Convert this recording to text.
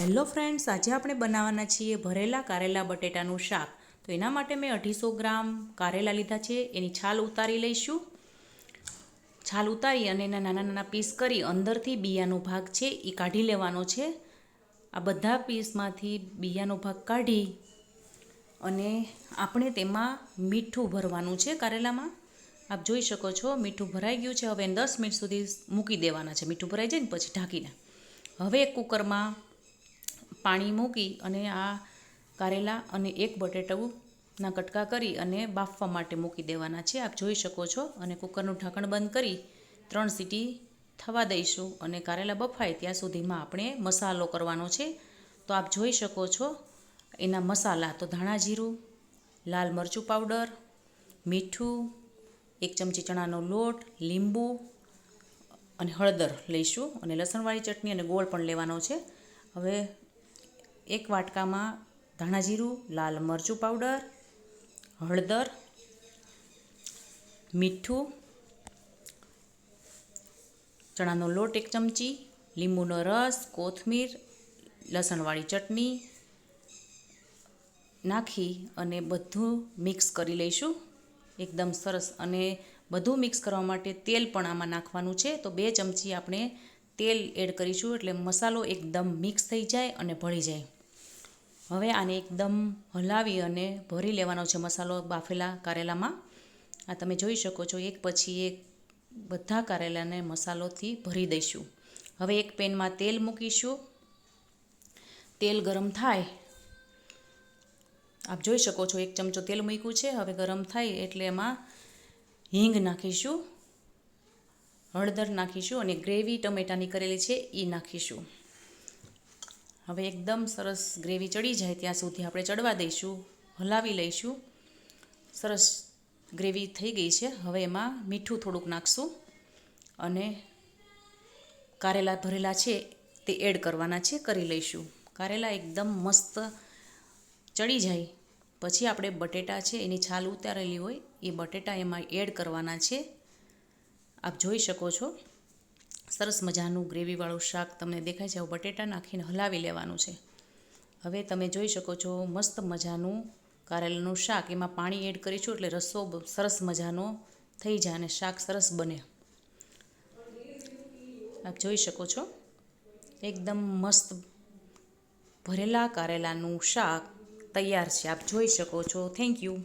Hello friends, આજે આપણે બનાવવાના છીએ ભરેલા કારેલા બટેટાનું શાક. તો એના માટે મેં 250 ગ્રામ કારેલા લીધા છે. એની છાલ ઉતારી લઈશું. છાલ ઉતારી અને એના નાના નાના પીસ કરી અંદરથી બિયાનો ભાગ છે એ કાઢી લેવાનો છે. આ બધા પીસમાંથી બિયાનો ભાગ કાઢી અને આપણે તેમાં મીઠું ભરવાનું છે. કારેલામાં આપ જોઈ શકો છો મીઠું ભરાઈ ગયું છે. હવે 10 મિનિટ સુધી મૂકી દેવાના છે. મીઠું ભરાઈ જાય ને પછી ઢાંકીને હવે એક કુકરમાં પાણી મૂકી અને આ કારેલા અને એક બટેટાના કટકા કરી અને બાફવા માટે મૂકી દેવાના છે. આપ જોઈ શકો છો. અને કુકરનું ઢાંકણ બંધ કરી 3 સીટી થવા દઈશું અને કારેલા બફાય ત્યાં સુધીમાં આપણે મસાલો કરવાનો છે. તો આપ જોઈ શકો છો એના મસાલા તો ધાણા જીરું, લાલ મરચું પાવડર, મીઠું, 1 ચમચી ચણાનો લોટ, લીંબુ અને હળદર લઈશું અને લસણવાળી ચટણી અને ગોળ પણ લેવાનો છે. હવે એક વાટકામાં ધાણા જીરું, લાલ મરચું પાવડર, હળદર, મીઠું, ચણાનો લોટ 1 ચમચી, લીંબુનો રસ, કોથમીર, લસણવાળી ચટણી નાખી અને બધું મિક્સ કરી લઈશું એકદમ સરસ. અને બધું મિક્સ કરવા માટે તેલ પણ આમાં નાખવાનું છે. તો 2 ચમચી આપણે તેલ એડ કરીશું એટલે મસાલો એકદમ મિક્સ થઈ જાય અને ભળી જાય. હવે આને એકદમ હલાવી અને ભરી લેવાનો છે મસાલો બાફેલા કારેલામાં. આ તમે જોઈ શકો છો એક પછી એક બધા કારેલાને મસાલોથી ભરી દઈશું. હવે એક પેનમાં તેલ મૂકીશું. તેલ ગરમ થાય આપ જોઈ શકો છો 1 ચમચો તેલ મૂક્યું છે. હવે ગરમ થાય એટલે એમાં હિંગ નાખીશું, હળદર નાખીશું અને ગ્રેવી ટમેટાની કરેલી છે એ નાખીશું. હવે એકદમ સરસ ગ્રેવી ચડી જાય ત્યાં સુધી આપણે ચડવા દઈશું, હલાવી લઈશું. સરસ ગ્રેવી થઈ ગઈ છે. હવે એમાં મીઠું થોડુંક નાખશું અને કારેલા ભરેલા છે તે એડ કરવાના છે, કરી લઈશું. કારેલા એકદમ મસ્ત ચડી જાય પછી આપણે બટેટા છે એની છાલ ઉતારેલી હોય એ બટેટા એમાં એડ કરવાના છે. આપ જોઈ શકો છો સરસ મજાનું ગ્રેવીવાળું શાક તમને દેખાય છે. હવે બટેટા નાખીને હલાવી લેવાનું છે. હવે તમે જોઈ શકો છો મસ્ત મજાનું કારેલાનું શાક. એમાં પાણી એડ કરીશું એટલે રસો સરસ મજાનો થઈ જાય અને શાક સરસ બને. આપ જોઈ શકો છો એકદમ મસ્ત ભરેલા કારેલાનું શાક તૈયાર છે. આપ જોઈ શકો છો. Thank you.